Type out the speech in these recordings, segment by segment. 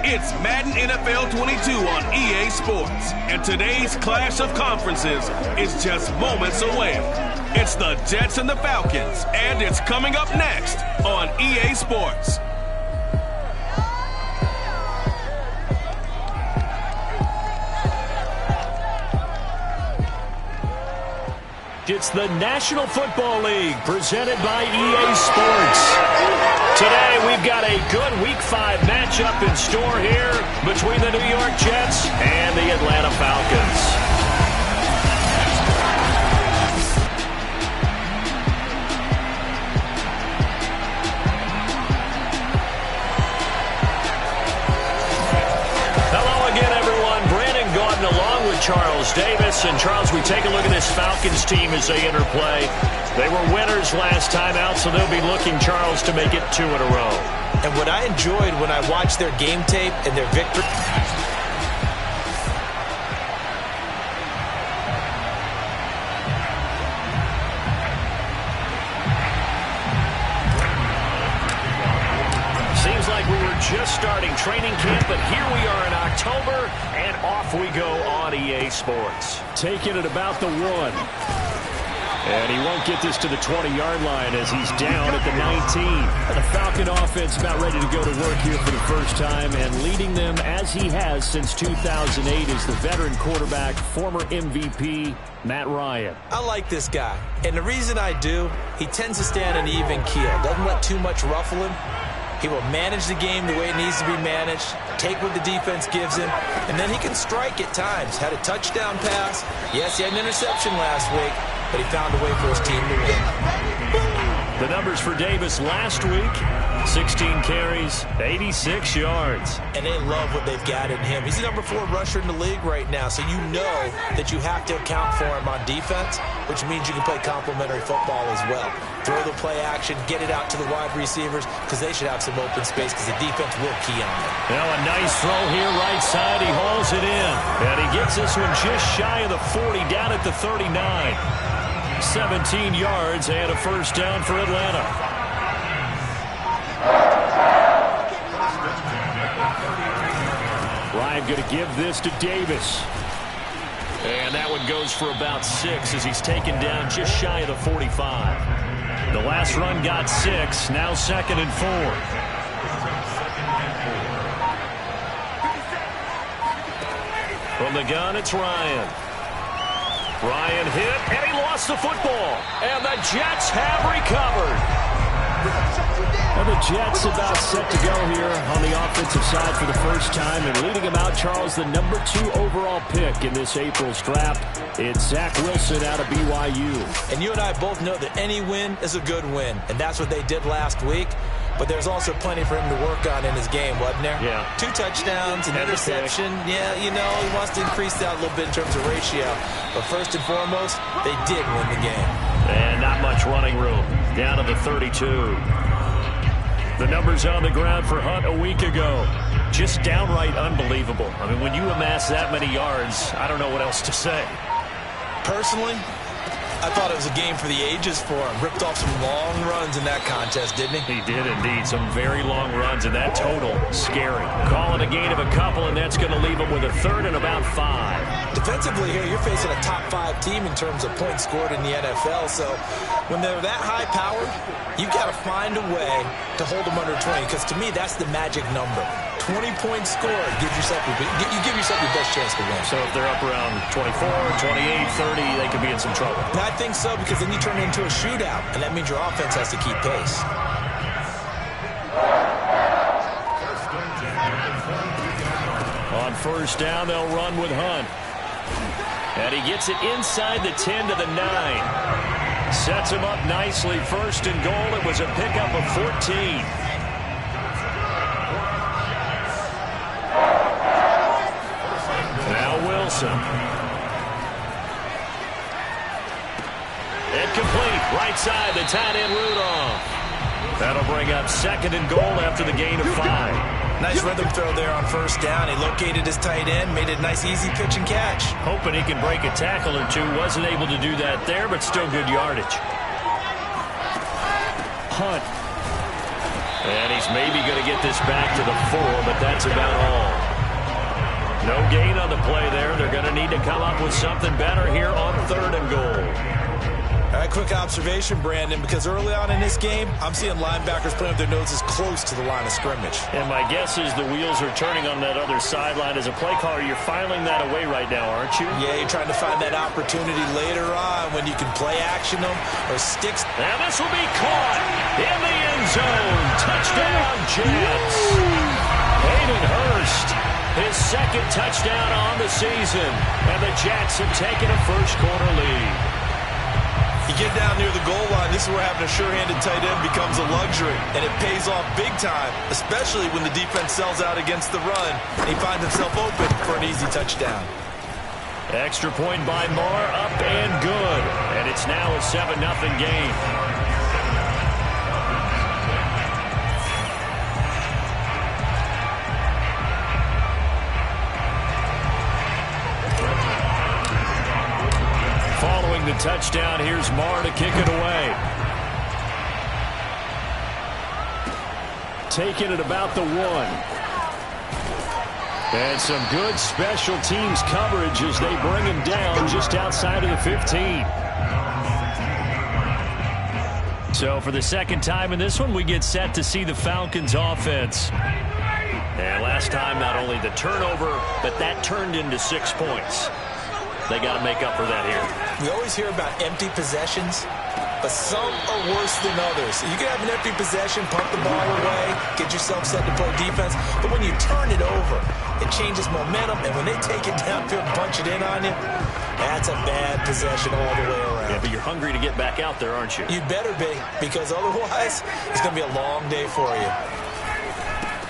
It's Madden NFL 22 on EA Sports, and today's clash of conferences is just moments away. It's the Jets and the Falcons, and it's coming up next on EA Sports. It's the National Football League presented by EA Sports. Today we've got a good Week 5 matchup in store here between the New York Jets and the Atlanta Falcons. Along with Charles Davis. And Charles, we take a look at this Falcons team as they interplay. They were winners last time out, so they'll be looking, Charles, to make it 2 in a row. And what I enjoyed when I watched their game tape and their victory... Seems like we were just starting training camp, but here we are in October, and off we go on EA Sports. Taking it about the 1. And he won't get this to the 20-yard line as he's down at the 19. The Falcon offense about ready to go to work here for the first time, and leading them as he has since 2008 is the veteran quarterback, former MVP, Matt Ryan. I like this guy, and the reason I do, he tends to stay on an even keel. Doesn't let too much ruffle him. He will manage the game the way it needs to be managed, take what the defense gives him, and then he can strike at times. Had a touchdown pass. Yes, he had an interception last week, but he found a way for his team to win. The numbers for Davis last week, 16 carries, 86 yards. And they love what they've got in him. He's the number 4 rusher in the league right now, so you know that you have to account for him on defense, which means you can play complementary football as well. Throw the play action, get it out to the wide receivers, because they should have some open space, because the defense will key on it. Now a nice throw here right side. He hauls it in. And he gets this one just shy of the 40, down at the 39. 17 yards and a first down for Atlanta. Ryan going to give this to Davis. And that one goes for about 6 as he's taken down just shy of the 45. The last run got 6, now 2nd and 4. From the gun, it's Ryan. Ryan hit, and he lost the football. And the Jets have recovered. And the Jets about set to go here on the offensive side for the first time. And leading them out, Charles, the number 2 overall pick in this April's draft. It's Zach Wilson out of BYU. And you and I both know that any win is a good win. And that's what they did last week. But there's also plenty for him to work on in his game, wasn't there? Yeah. 2 touchdowns, an interception. Yeah, you know, he wants to increase that a little bit in terms of ratio. But first and foremost, they did win the game. And not much running room. Down to the 32. The numbers on the ground for Hunt a week ago. Just downright unbelievable. I mean, when you amass that many yards, I don't know what else to say. Personally, I thought it was a game for the ages for him. Ripped off some long runs in that contest, didn't he? He did indeed. Some very long runs, and that total, scary. Calling a gain of a couple, and that's going to leave him with a 3rd and about 5. Defensively here, you're facing a top 5 team in terms of points scored in the NFL. So when they're that high powered, you've got to find a way to hold them under 20. Because to me, that's the magic number. 20 points scored. You give yourself your best chance to win. So if they're up around 24, 28, 30, they could be in some trouble. And I think so, because then you turn it into a shootout, and that means your offense has to keep pace. On first down, they'll run with Hunt. And he gets it inside the 10 to the 9. Sets him up nicely. 1st and goal. It was a pickup of 14. Now Wilson. And complete. Right side, the tight end Rudolph. That'll bring up 2nd and goal after the gain of 5. Nice rhythm throw there on first down. He located his tight end, made it a nice, easy pitch and catch. Hoping he can break a tackle or 2. Wasn't able to do that there, but still good yardage. Hunt. And he's maybe going to get this back to the 4, but that's about all. No gain on the play there. They're going to need to come up with something better here on 3rd and goal. All right, quick observation, Brandon, because early on in this game, I'm seeing linebackers playing with their noses close to the line of scrimmage. And my guess is the wheels are turning on that other sideline. As a play caller, you're filing that away right now, aren't you? Yeah, you're trying to find that opportunity later on when you can play action them or sticks. And this will be caught in the end zone. Touchdown, Jets. Hayden Hurst, his 2nd touchdown on the season. And the Jets have taken a first-quarter lead. You get down near the goal line, this is where having a sure-handed tight end becomes a luxury, and it pays off big time, especially when the defense sells out against the run, and he finds himself open for an easy touchdown. Extra point by Moore, up and good, and it's now a 7-0 game. Following the touchdown, here's Moore to kick it away. Taking it about the 1. And some good special teams coverage as they bring him down just outside of the 15. So for the 2nd time in this one, we get set to see the Falcons offense. And last time, not only the turnover, but that turned into 6 points. They got to make up for that here. We always hear about empty possessions, but some are worse than others. You can have an empty possession, pump the ball away, get yourself set to play defense, but when you turn it over, it changes momentum, and when they take it downfield and punch it in on you, that's a bad possession all the way around. Yeah, but you're hungry to get back out there, aren't you? You better be, because otherwise, it's going to be a long day for you.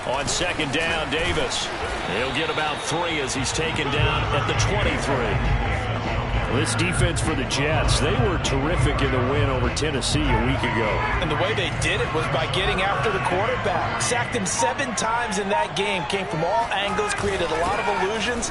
On 2nd down, Davis. He'll get about 3 as he's taken down at the 23. This defense for the Jets, they were terrific in the win over Tennessee a week ago. And the way they did it was by getting after the quarterback. Sacked him 7 times in that game. Came from all angles, created a lot of illusions,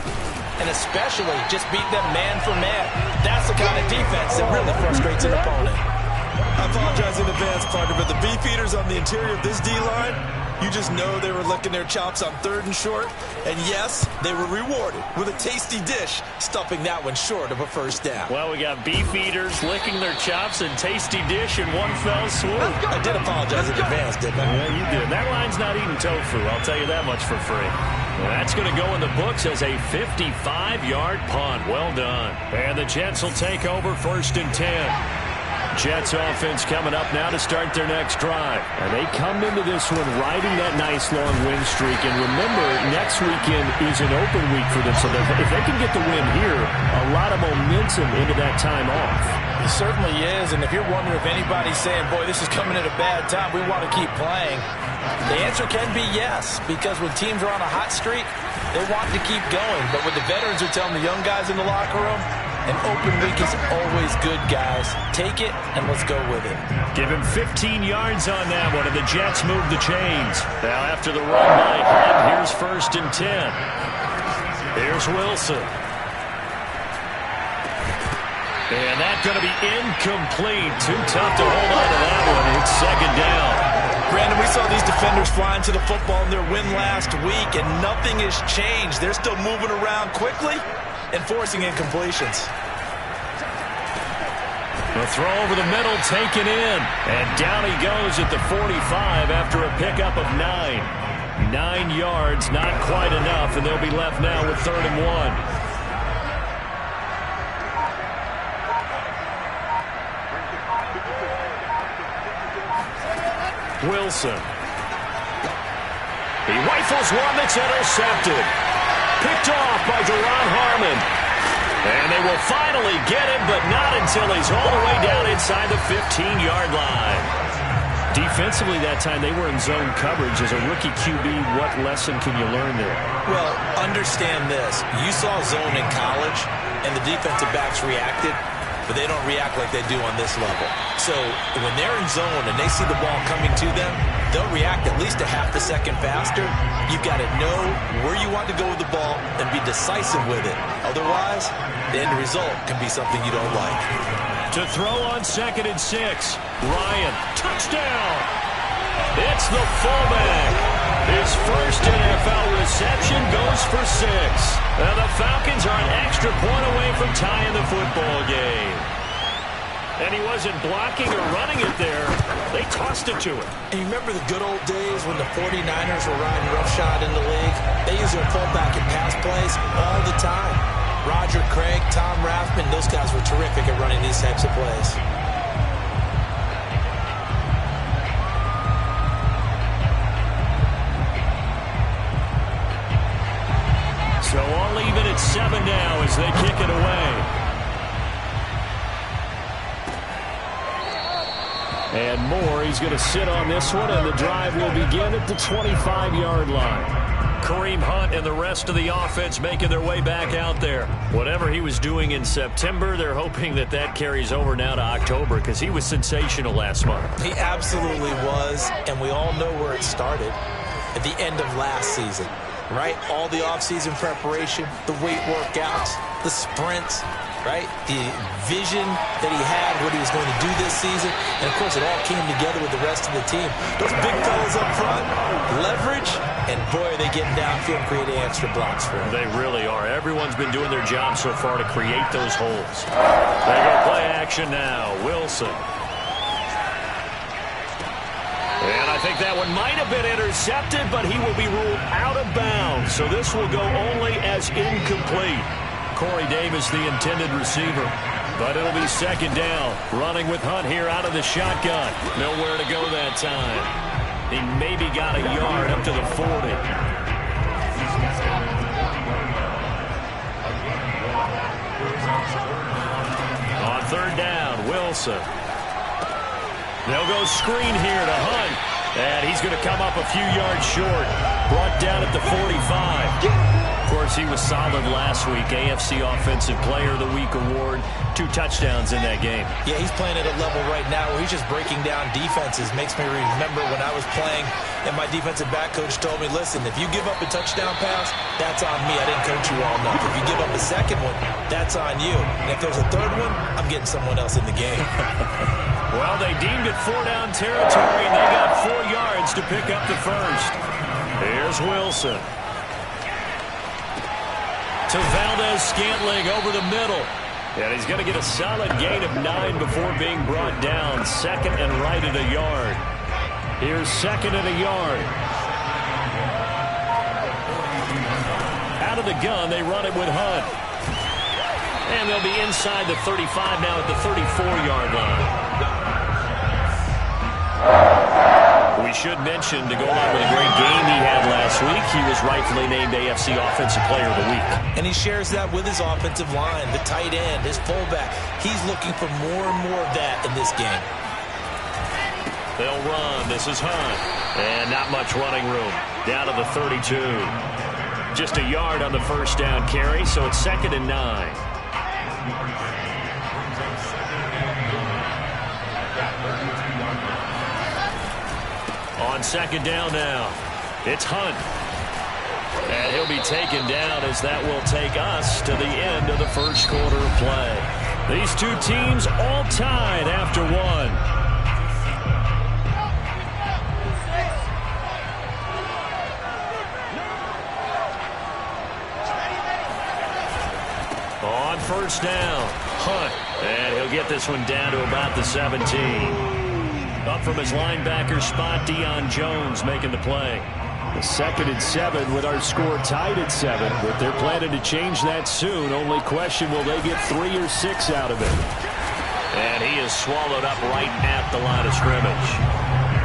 and especially just beat them man for man. That's the kind of defense that really frustrates an opponent. I apologize in advance, partner, but the beef eaters on the interior of this D-line, you just know they were licking their chops on 3rd and short. And yes, they were rewarded with a tasty dish, stuffing that one short of a 1st down. Well, we got beef eaters licking their chops and tasty dish in one fell swoop. I did apologize in advance, didn't I? Yeah, you did. That line's not eating tofu, I'll tell you that much for free. Well, that's going to go in the books as a 55-yard punt. Well done. And the Jets will take over 1st and 10. Jets offense coming up now to start their next drive. And they come into this one riding that nice long win streak. And remember, next weekend is an open week for them. So if they can get the win here, a lot of momentum into that time off. It certainly is. And if you're wondering if anybody's saying, boy, this is coming at a bad time, we want to keep playing, the answer can be yes. Because when teams are on a hot streak, they want to keep going. But what the veterans are telling the young guys in the locker room, an open week is always good, guys. Take it, and let's go with it. Give him 15 yards on that one, and the Jets move the chains. Now after the run by Hunt, here's 1st and 10. Here's Wilson. And that's going to be incomplete. Too tough to hold on to that one. It's 2nd down. Brandon, we saw these defenders flying to the football in their win last week, and nothing has changed. They're still moving around quickly and forcing incompletions. The throw over the middle, taken in. And down he goes at the 45 after a pickup of 9. 9 yards, not quite enough, and they'll be left now with 3rd and 1. Wilson. He rifles one that's intercepted. Picked off by Duron Harmon. And they will finally get him, but not until he's all the way down inside the 15-yard line. Defensively that time, they were in zone coverage. As a rookie QB, what lesson can you learn there? Well, understand this. You saw zone in college, and the defensive backs reacted, but they don't react like they do on this level. So when they're in zone and they see the ball coming to them, they'll react at least a half a second faster. You've got to know where you want to go with the ball and be decisive with it. Otherwise, the end result can be something you don't like. To throw on 2nd and 6. Ryan, touchdown! It's the fullback. His first NFL reception goes for 6. And the Falcons are an extra point away from tying the football game. And he wasn't blocking or running it there. They tossed it to him. And you remember the good old days when the 49ers were riding roughshod in the league? They used their fullback in pass plays all the time. Roger Craig, Tom Rathman, those guys were terrific at running these types of plays. So all even at 7 now as they kick it away. And Moore, he's going to sit on this one, and the drive will begin at the 25-yard line. Kareem Hunt and the rest of the offense making their way back out there. Whatever he was doing in September, they're hoping that that carries over now to October because he was sensational last month. He absolutely was, and we all know where it started at the end of last season, right? All the offseason preparation, the weight workouts, the sprints, right? The vision that he had, what he was going to do this season. And, of course, it all came together with the rest of the team. Those big fellas up front, leverage, and, boy, are they getting downfield and creating extra blocks for him. They really are. Everyone's been doing their job so far to create those holes. They go play action now. Wilson. And I think that one might have been intercepted, but he will be ruled out of bounds. So this will go only as incomplete. Corey Davis, the intended receiver. But it'll be second down. Running with Hunt here out of the shotgun. Nowhere to go that time. He maybe got a yard up to the 40. On third down, Wilson. They'll go screen here to Hunt. And he's going to come up a few yards short. Brought down at the 45. Of course, he was solid last week. AFC Offensive Player of the Week award. 2 touchdowns in that game. Yeah, he's playing at a level right now where he's just breaking down defenses. Makes me remember when I was playing and my defensive back coach told me, listen, if you give up a touchdown pass, that's on me. I didn't coach you all enough. If you give up a second one, that's on you. And if there's a third one, I'm getting someone else in the game. Well, they deemed it 4-down territory, and they got 4 yards to pick up the first. Here's Wilson. To Valdez-Scantling over the middle. And he's going to get a solid gain of 9 before being brought down. Second and right at a yard. Here's second and a yard. Out of the gun, they run it with Hunt. And they'll be inside the 35 now at the 34-yard line. We should mention, to go along with a great game he had last week, he was rightfully named AFC Offensive Player of the Week. And he shares that with his offensive line, the tight end, his fullback. He's looking for more and more of that in this game. They'll run. This is Hunt. And not much running room. Down to the 32. Just a yard on the first down carry, so it's second and 9. On second down now, it's Hunt. And he'll be taken down as that will take us to the end of the first quarter of play. These two teams all tied after one. On first down, Hunt. And he'll get this one down to about the 17. Up from his linebacker spot, Deion Jones making the play. The second and 7 with our score tied at 7, but they're planning to change that soon. Only question, will they get 3 or 6 out of it? And he is swallowed up right at the line of scrimmage.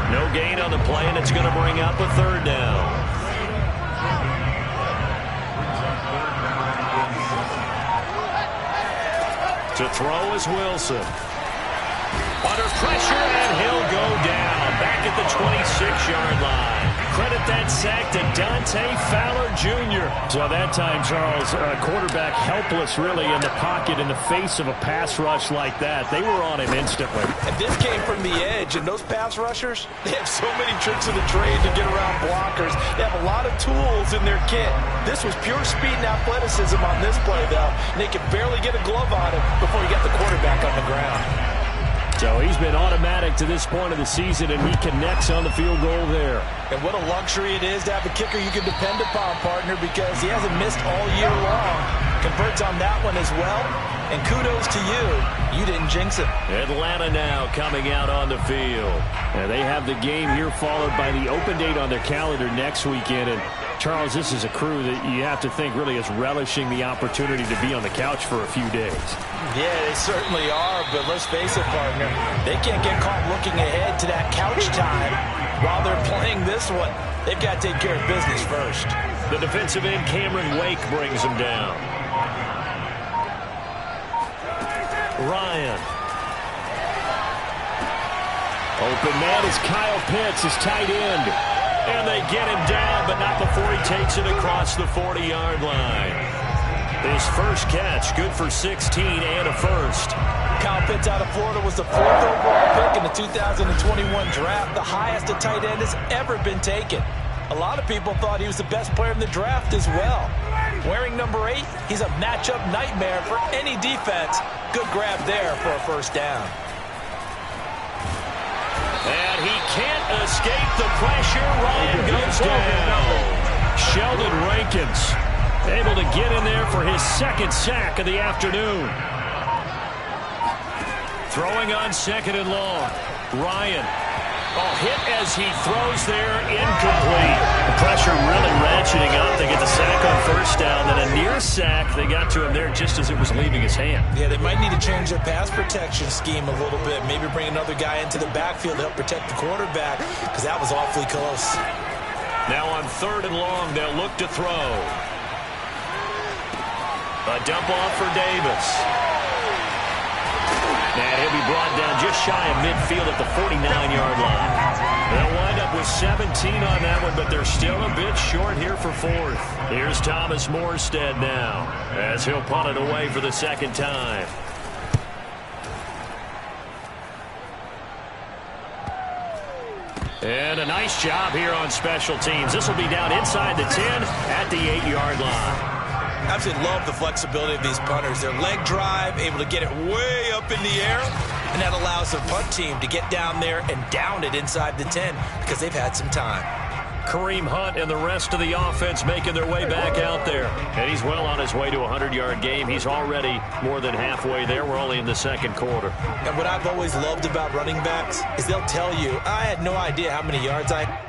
No gain on the play, and it's going to bring up a third down. To throw is Wilson. Under pressure, and he'll go down. Back at the 26-yard line. Credit that sack to Dante Fowler Jr. So that time, Charles, quarterback helpless really in the pocket in the face of a pass rush like that. They were on him instantly. And this came from the edge, and those pass rushers, they have so many tricks of the trade to get around blockers. They have a lot of tools in their kit. This was pure speed and athleticism on this play, though. And they could barely get a glove on him before he got the quarterback on the ground. So he's been automatic to this point of the season, and he connects on the field goal there. And what a luxury it is to have a kicker you can depend upon, partner, because he hasn't missed all year long. Converts on that one as well. And kudos to you. You didn't jinx it. Atlanta now coming out on the field. And they have the game here followed by the open date on their calendar next weekend. And Charles, this is a crew that you have to think really is relishing the opportunity to be on the couch for a few days. Yeah, they certainly are, but let's face it, partner. They can't get caught looking ahead to that couch time while they're playing this one. They've got to take care of business first. The defensive end, Cameron Wake, brings them down. Ryan. Open man is Kyle Pitts, his tight end. And they get him down, but not before he takes it across the 40-yard line. His first catch, good for 16 and a first. Kyle Pitts out of Florida was the 4th overall pick in the 2021 draft, the highest a tight end has ever been taken. A lot of people thought he was the best player in the draft as well. Wearing number 8, he's a matchup nightmare for any defense. Good grab there for a first down. And he can't escape the pressure. Ryan goes down. Sheldon Rankins able to get in there for his second sack of the afternoon. Throwing on 2nd and long. Ryan. Hit as he throws there, incomplete. The pressure really ratcheting up. They get the sack on first down, then a near sack. They got to him there just as it was leaving his hand. Yeah, they might need to change their pass protection scheme a little bit. Maybe bring another guy into the backfield to help protect the quarterback, because that was awfully close. Now on 3rd and long, they'll look to throw. A dump off for Davis. And he'll be brought down just shy of midfield at the 49-yard line. They'll wind up with 17 on that one, but they're still a bit short here for 4th. Here's Thomas Morstead now, as he'll punt it away for the second time. And a nice job here on special teams. This will be down inside the 10 at the 8-yard line. Absolutely love the flexibility of these punters. Their leg drive, able to get it way up in the air, and that allows their punt team to get down there and down it inside the 10 because they've had some time. Kareem Hunt and the rest of the offense making their way back out there. And he's well on his way to a 100-yard game. He's already more than halfway there. We're only in the second quarter. And what I've always loved about running backs is they'll tell you, I had no idea how many yards I had.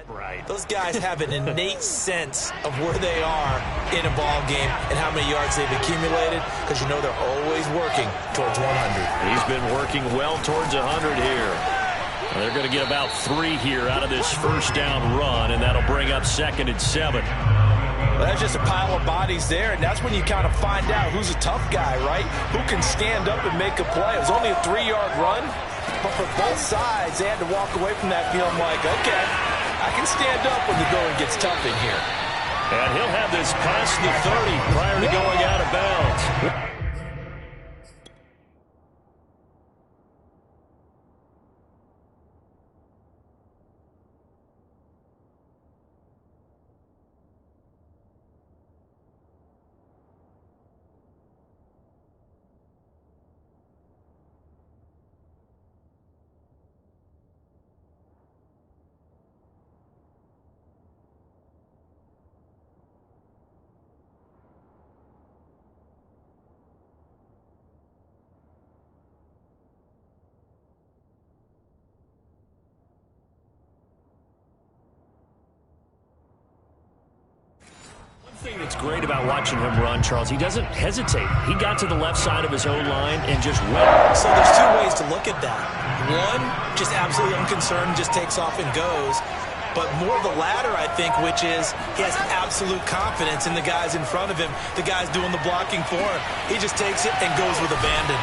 Right. Those guys have an innate sense of where they are in a ball game and how many yards they've accumulated, because you know they're always working towards 100. He's been working well towards 100 here. They're going to get about 3 here out of this first down run, and that'll bring up 2nd and 7. Well, that's just a pile of bodies there, and that's when you kind of find out who's a tough guy, right? Who can stand up and make a play. It was only a 3-yard run, but for both sides, they had to walk away from that feeling like, okay, I can stand up when the going gets tough in here. And he'll have this past the 30 prior to going out of bounds. Thing that's great about watching him run, Charles, he doesn't hesitate. He got to the left side of his own line and just went. So there's 2 ways to look at that. One, just absolutely unconcerned, just takes off and goes. But more the latter, I think, which is he has absolute confidence in the guys in front of him, the guys doing the blocking for him. He just takes it and goes with abandon.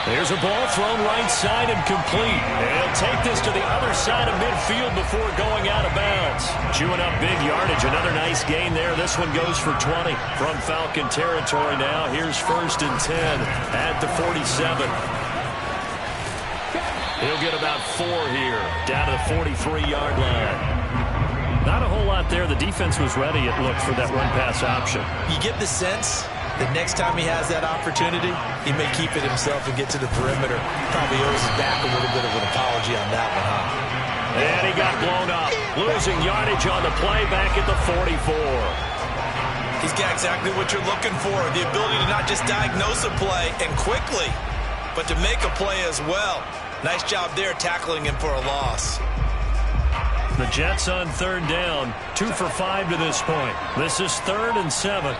There's a ball thrown right side and complete. He'll take this to the other side of midfield before going out of bounds. Chewing up big yardage. Another nice gain there. This one goes for 20 from Falcon territory now. Here's 1st and 10 at the 47. He'll get about 4 here, down to the 43-yard line. Not a whole lot there. The defense was ready, it looked, for that run-pass option. You get the sense that next time he has that opportunity, he may keep it himself and get to the perimeter. Probably owes his back a little bit of an apology on that one, huh? And he got blown up, losing yardage on the play back at the 44. He's got exactly what you're looking for, the ability to not just diagnose a play and quickly, but to make a play as well. Nice job there tackling him for a loss. The Jets on 3rd down, 2 for 5 to this point. This is 3rd and 7.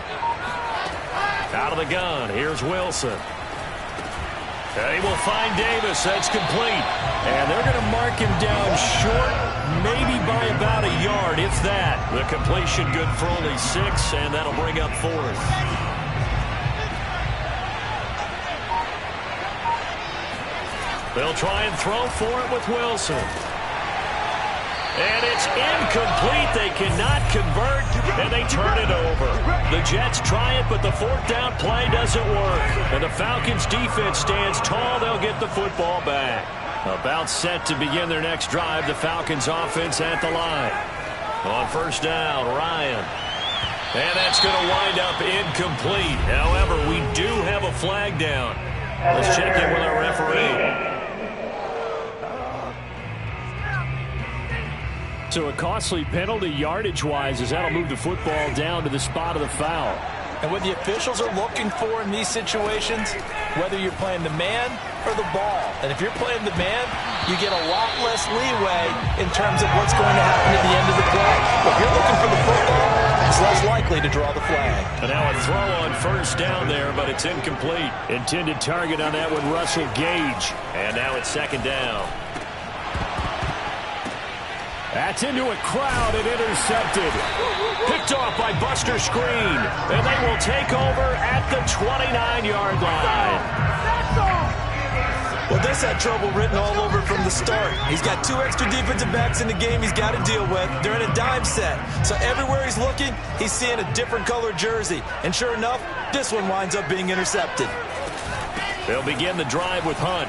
Out of the gun, here's Wilson. And he will find Davis. That's complete. And they're going to mark him down short, maybe by about a yard, if that. The completion good for only 6, and that'll bring up 4th. They'll try and throw for it with Wilson. And it's incomplete. They cannot convert, and they turn it over. The Jets try it, but the 4th down play doesn't work. And the Falcons' defense stands tall. They'll get the football back. About set to begin their next drive. The Falcons' offense at the line. On 1st down, Ryan. And that's going to wind up incomplete. However, we do have a flag down. Let's check in with our referee. So a costly penalty yardage-wise, as that'll move the football down to the spot of the foul. And what the officials are looking for in these situations, whether you're playing the man or the ball. And if you're playing the man, you get a lot less leeway in terms of what's going to happen at the end of the play. If you're looking for the football, it's less likely to draw the flag. And now a throw on 1st down there, but it's incomplete. Intended target on that one, Russell Gage. And now it's 2nd down. That's into a crowd and intercepted. Picked off by Buster Screen. And they will take over at the 29-yard line. Well, this had trouble written all over from the start. He's got 2 extra defensive backs in the game he's got to deal with. They're in a dime set. So everywhere he's looking, he's seeing a different color jersey. And sure enough, this one winds up being intercepted. They'll begin the drive with Hunt.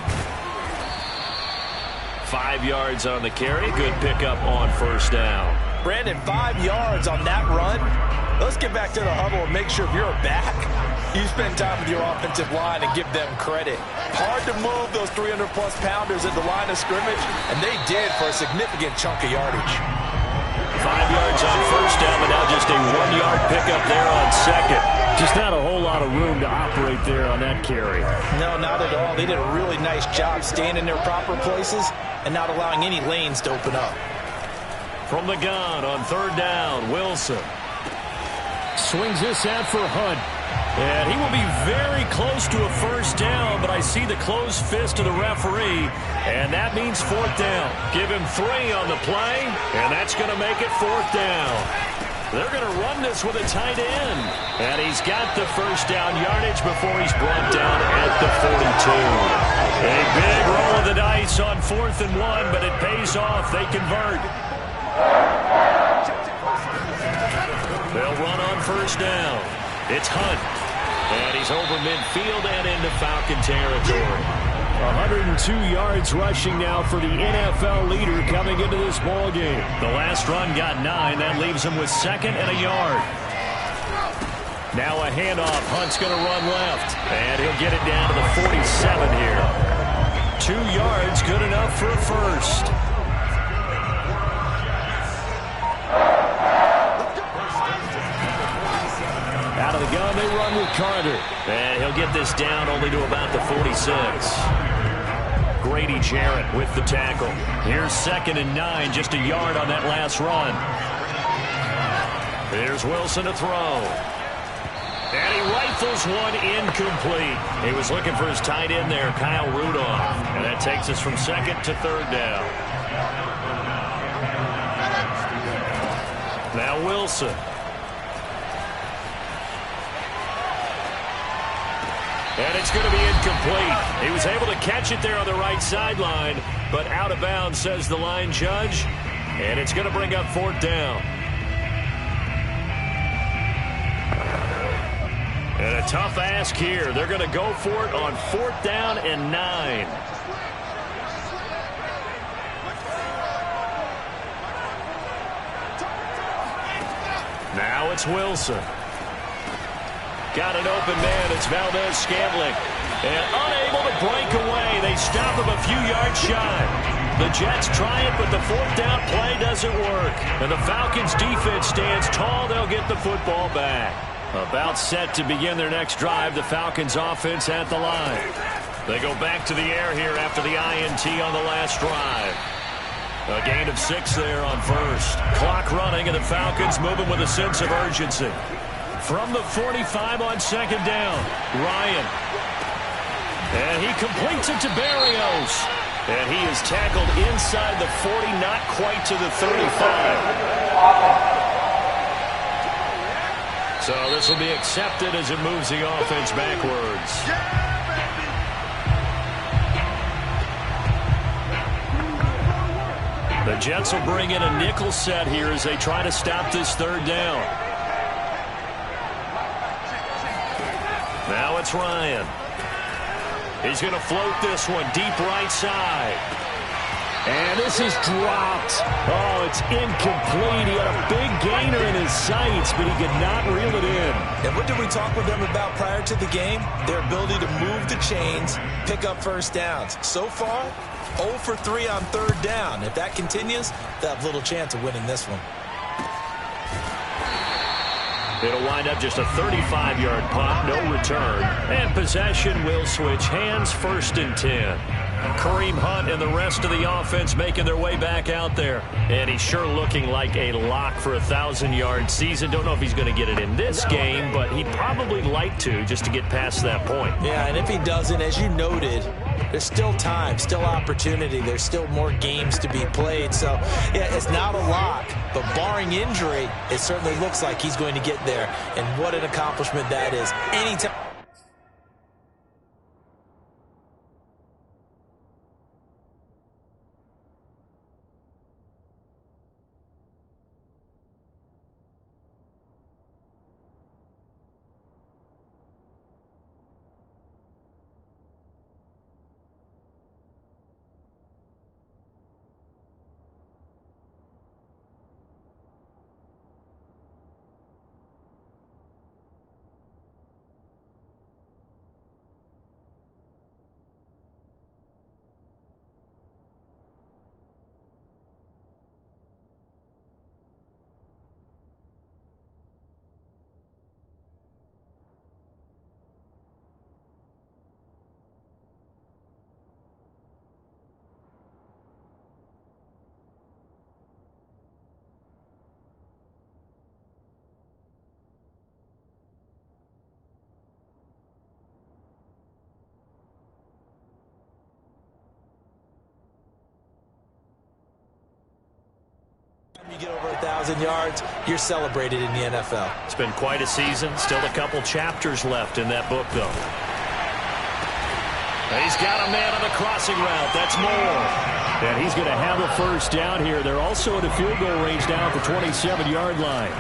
5 yards on the carry. Good pickup on 1st down. Brandon, 5 yards on that run. Let's get back to the huddle and make sure if you're a back, you spend time with your offensive line and give them credit. Hard to move those 300-plus pounders at the line of scrimmage, and they did for a significant chunk of yardage. 5 yards on 1st down, but now just a 1-yard pickup there on 2nd. Just not a whole lot of room to operate there on that carry. No, not at all. They did a really nice job staying in their proper places and not allowing any lanes to open up. From the gun on 3rd down, Wilson. Swings this out for Hunt. And he will be very close to a 1st down, but I see the closed fist of the referee, and that means 4th down. Give him 3 on the play, and that's going to make it 4th down. They're going to run this with a tight end. And he's got the 1st down yardage before he's brought down at the 42. A big roll of the dice on 4th and 1, but it pays off. They convert. They'll run on 1st down. It's Hunt. And he's over midfield and into Falcon territory. 102 yards rushing now for the NFL leader coming into this ball game. The last run got 9. That leaves him with 2nd and a yard. Now a handoff. Hunt's going to run left. And he'll get it down to the 47 here. 2 yards, good enough for a 1st. Out of the gun, they run with Carter. And he'll get this down only to about the 46. Grady Jarrett with the tackle. Here's 2nd and 9, just a yard on that last run. Here's Wilson to throw. And he rifles one incomplete. He was looking for his tight end there, Kyle Rudolph. And that takes us from 2nd to 3rd down. Now Wilson. And it's going to be incomplete. He was able to catch it there on the right sideline, but out of bounds, says the line judge. And it's going to bring up 4th down. And a tough ask here. They're going to go for it on 4th down and 9. Now it's Wilson. Got an open man. It's Valdez-Scantling. And unable to break away. They stop him a few yards shy. The Jets try it, but the fourth down play doesn't work. And the Falcons defense stands tall. They'll get the football back. About set to begin their next drive. The Falcons offense at the line. They go back to the air here after the INT on the last drive. A gain of 6 there on first. Clock running, and the Falcons moving with a sense of urgency. From the 45 on second down, Ryan. And he completes it to Berrios. And he is tackled inside the 40, not quite to the 35. So this will be accepted as it moves the offense backwards. The Jets will bring in a nickel set here as they try to stop this third down. Now it's Ryan. He's going to float this one deep right side. And this is dropped. Oh, it's incomplete. He had a big gainer in his sights, but he could not reel it in. And what did we talk with them about prior to the game? Their ability to move the chains, pick up first downs. So far, 0 for 3 on third down. If that continues, they'll have little chance of winning this one. It'll wind up just a 35-yard punt, no return. And possession will switch hands, 1st and 10. Kareem Hunt and the rest of the offense making their way back out there. And he's sure looking like a lock for a 1,000-yard season. Don't know if he's going to get it in this game, but he'd probably like to just to get past that point. Yeah, and if he doesn't, as you noted, there's still time, still opportunity. There's still more games to be played. So, yeah, it's not a lock, but barring injury, it certainly looks like he's going to get there. And what an accomplishment that is. Anytime. You get over 1,000 yards, you're celebrated in the NFL. It's been quite a season. Still a couple chapters left in that book, though. He's got a man on the crossing route. That's Moore. And he's going to have a first down here. They're also at a field goal range down at the 27-yard line.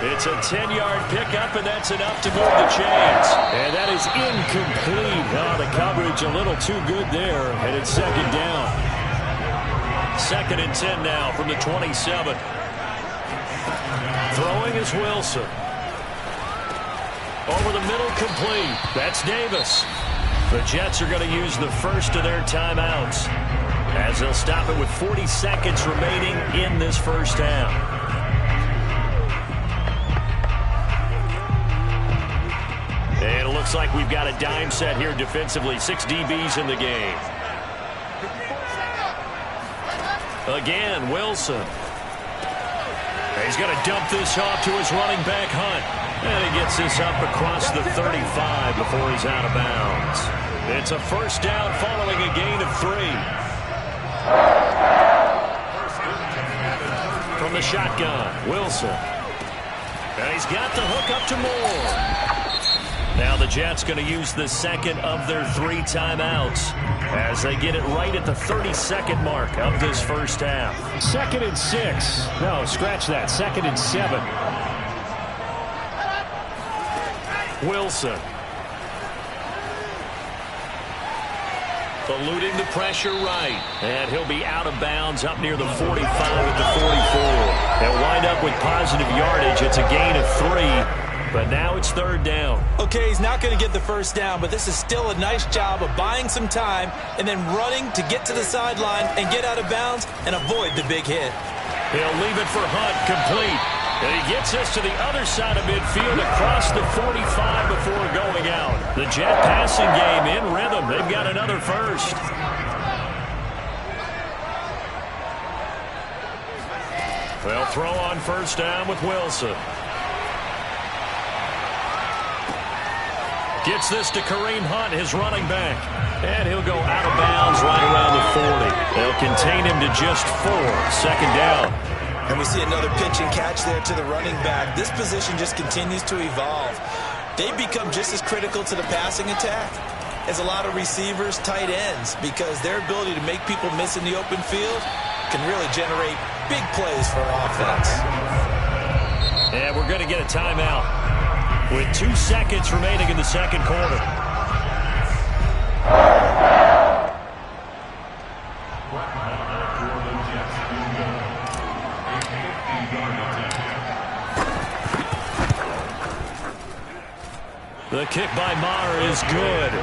It's a 10-yard pickup, and that's enough to move the chains. And that is incomplete. Oh, the coverage a little too good there, and it's second down. 2nd and 10 now from the 27. Throwing is Wilson. Over the middle, complete. That's Davis. The Jets are going to use the first of their timeouts as they'll stop it with 40 seconds remaining in this first half. And it looks like we've got a dime set here defensively. 6 DBs in the game. Again, Wilson. He's going to dump this off to his running back, Hunt. And he gets this up across the 35 before he's out of bounds. It's a first down following a gain of 3. From the shotgun, Wilson. And he's got the hook up to Moore. Now the Jets going to use the second of their 3 timeouts as they get it right at the 32nd mark of this first half. 2nd and 6. No, scratch that. 2nd and 7. Wilson. eluding the pressure right. And he'll be out of bounds up near the 45 at the 44. They'll wind up with positive yardage. It's a gain of 3. But now it's third down. Okay, he's not going to get the first down, but this is still a nice job of buying some time and then running to get to the sideline and get out of bounds and avoid the big hit. He'll leave it for Hunt, complete. And he gets us to the other side of midfield across the 45 before going out. The Jet passing game in rhythm. They've got another first. They'll throw on first down with Wilson. Gets this to Kareem Hunt, his running back. And he'll go out of bounds right around the 40. They'll contain him to just 4. Second down. And we see another pitch and catch there to the running back. This position just continues to evolve. They become just as critical to the passing attack as a lot of receivers, tight ends, because their ability to make people miss in the open field can really generate big plays for an offense. And we're going to get a timeout with 2 seconds remaining in the second quarter. The kick by Maher is good,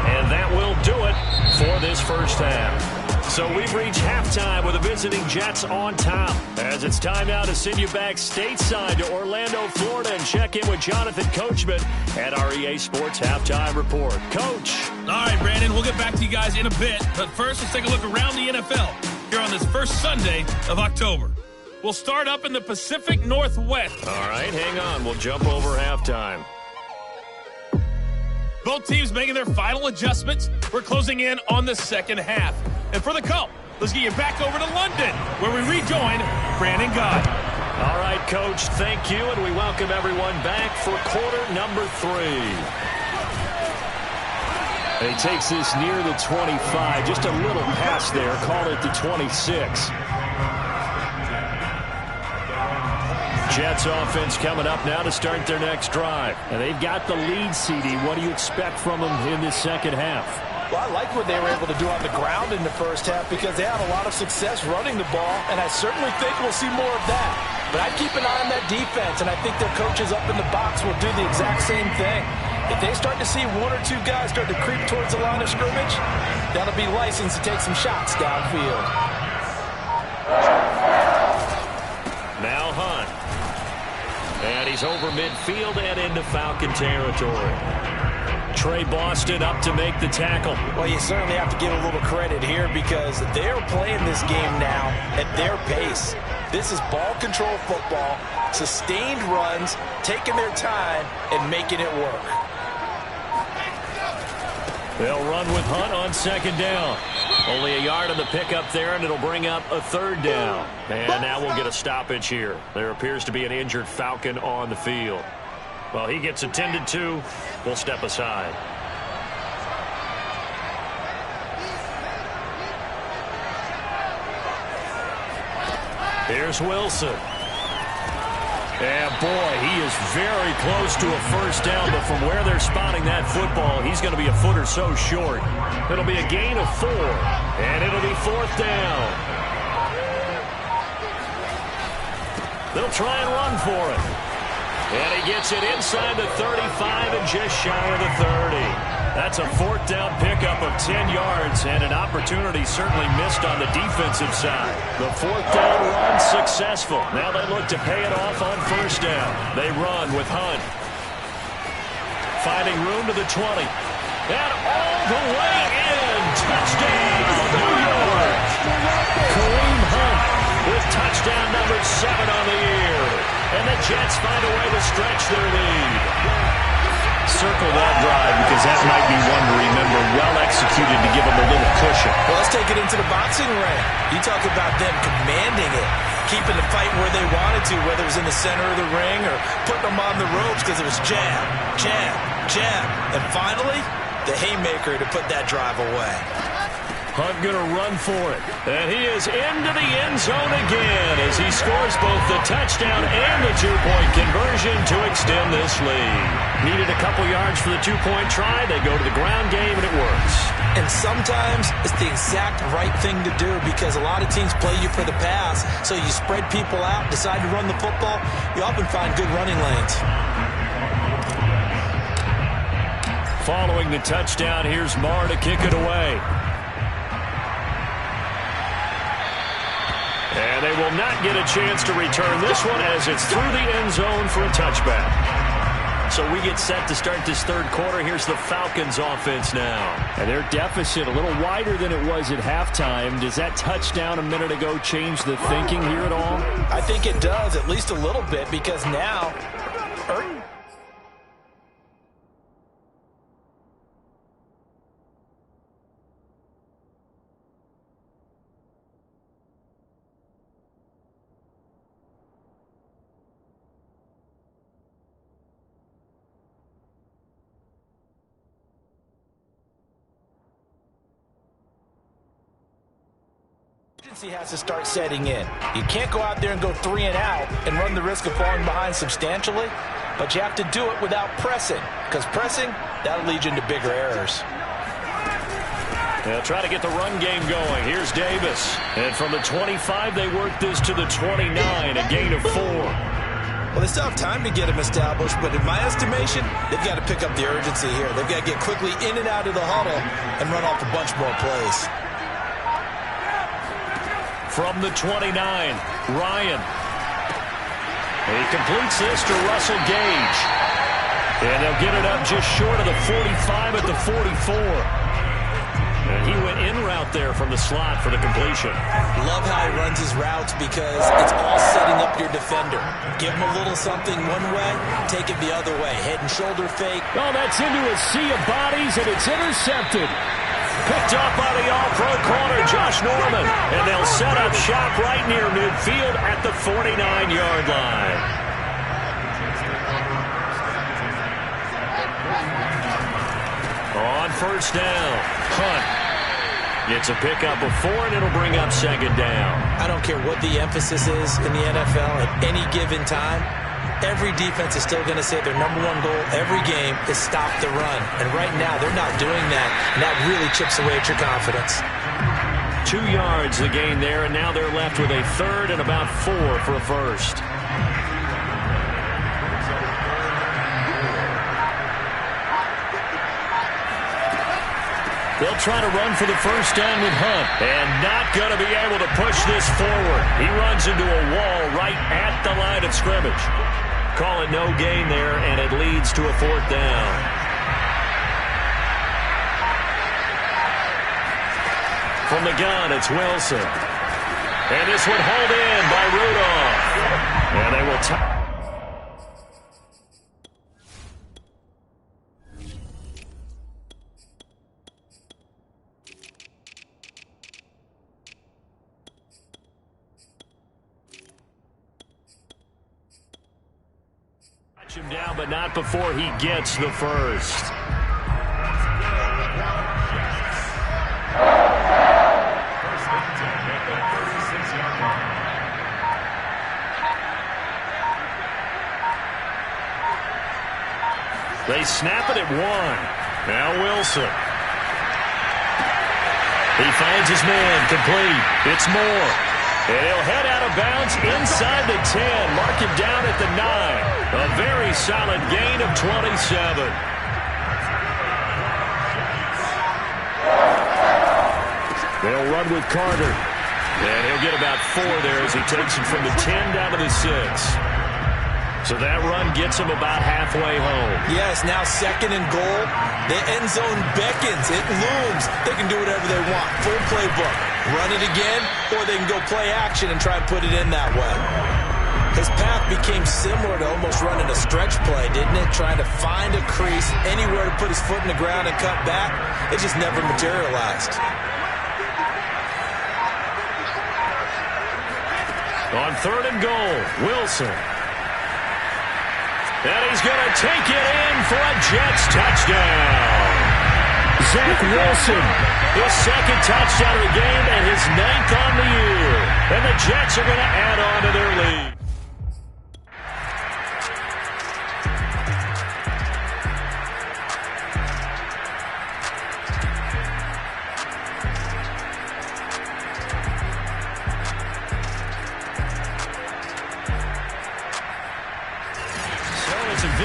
and that will do it for this first half. So we've reached halftime with the visiting Jets on top. As it's time now to send you back stateside to Orlando, Florida, and check in with Jonathan Coachman at our EA Sports Halftime Report. Coach. All right, Brandon, we'll get back to you guys in a bit. But first, let's take a look around the NFL here on this first Sunday of October. We'll start up in the Pacific Northwest. All right, hang on. We'll jump over halftime. Both teams making their final adjustments. We're closing in on the second half. And for the Cup, let's get you back over to London, where we rejoin Brandon Gaudin. All right, Coach, thank you, and we welcome everyone back for quarter number 3. He takes this near the 25, just a little pass there, call it the 26. Jets offense coming up now to start their next drive. And they've got the lead, CD. What do you expect from them in this second half? Well, I like what they were able to do on the ground in the first half because they had a lot of success running the ball, and I certainly think we'll see more of that. But I'd keep an eye on that defense, and I think their coaches up in the box will do the exact same thing. If they start to see 1 or 2 guys start to creep towards the line of scrimmage, that'll be licensed to take some shots downfield. Now Hunt. And he's over midfield and into Falcon territory. Trey Boston up to make the tackle. Well, you certainly have to give a little credit here because they're playing this game now at their pace. This is ball control football, sustained runs, taking their time, and making it work. They'll run with Hunt on second down. Only a yard on the pickup there, and it'll bring up a third down. And now we'll get a stoppage here. There appears to be an injured Falcon on the field. Well, he gets attended to. We'll step aside. Here's Wilson. And boy, he is very close to a first down, but from where they're spotting that football, he's going to be a foot or so short. It'll be a gain of 4, and it'll be fourth down. They'll try and run for it. And he gets it inside the 35 and just shy of the 30. That's a fourth down pickup of 10 yards and an opportunity certainly missed on the defensive side. The fourth down run successful. Now they look to pay it off on first down. They run with Hunt. Finding room to the 20. And all the way in. Touchdown, New York. Kareem Hunt with touchdown number 7 on the year. And the Jets find a way to stretch their lead. Circle that drive because that might be one to remember. Well executed to give them a little cushion. Well, let's take it into the boxing ring. You talk about them commanding it, keeping the fight where they wanted to, whether it was in the center of the ring or putting them on the ropes because it was jab, jab, jab. And finally, the haymaker to put that drive away. Hunt going to run for it. And he is into the end zone again as he scores both the touchdown and the two-point conversion to extend this lead. Needed a couple yards for the two-point try. They go to the ground game, and it works. And sometimes it's the exact right thing to do because a lot of teams play you for the pass, so you spread people out, decide to run the football. You often find good running lanes. Following the touchdown, here's Marr to kick it away. And they will not get a chance to return this one as it's through the end zone for a touchback. So we get set to start this third quarter. Here's the Falcons offense now. And their deficit a little wider than it was at halftime. Does that touchdown a minute ago change the thinking here at all? I think it does, at least a little bit, because now... has to start setting in. You can't go out there and go 3 and out and run the risk of falling behind substantially, but you have to do it without pressing, because pressing, that'll lead you into bigger errors. They'll try to get the run game going. Here's Davis. And from the 25, they work this to the 29, a gain of 4. Well, they still have time to get him established, but in my estimation, they've got to pick up the urgency here. They've got to get quickly in and out of the huddle and run off a bunch more plays. From the 29, Ryan. He completes this to Russell Gage. And they'll get it up just short of the 45 at the 44. And he went in route there from the slot for the completion. Love how he runs his routes because it's all setting up your defender. Give him a little something one way, take it the other way. Head and shoulder fake. Oh, that's into a sea of bodies, and it's intercepted. Picked up by the all-pro corner, Josh Norman. And they'll set up shop right near midfield at the 49-yard line. On first down, Hunt gets a pickup of 4, and it'll bring up second down. I don't care what the emphasis is in the NFL at any given time. Every defense is still going to say their number one goal every game is stop the run. And right now, they're not doing that, and that really chips away at your confidence. 2 yards the gain there, and now they're left with a third and about 4 for a first. They'll try to run for the first down with Hunt. And not going to be able to push this forward. He runs into a wall right at the line of scrimmage. Call it no gain there, and it leads to a 4th down. From the gun, it's Wilson. And this one hauled in by Rudolph. And they will him down, but not before he gets the first. They snap it at 1. Now Wilson. He finds his man complete. It's Moore. And he'll head out of bounds inside the 10. Mark him down at the 9. A very solid gain of 27. They'll run with Carter. And he'll get about 4 there as he takes him from the 10 down to the 6. So that run gets him about halfway home. Yes, now 2nd and goal. The end zone beckons. It looms. They can do whatever they want. Full playbook. Run it again, or they can go play action and try and put it in that way. His path became similar to almost running a stretch play, didn't it? Trying to find a crease, anywhere to put his foot in the ground and cut back. It just never materialized. On 3rd and goal, Wilson. And he's going to take it in for a Jets touchdown. Zach Wilson, his 2nd touchdown of the game and his 9th on the year. And the Jets are going to add on to their lead.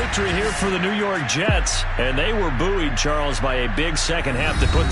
victory here for the New York Jets. And they were buoyed, Charles, by a big second half that put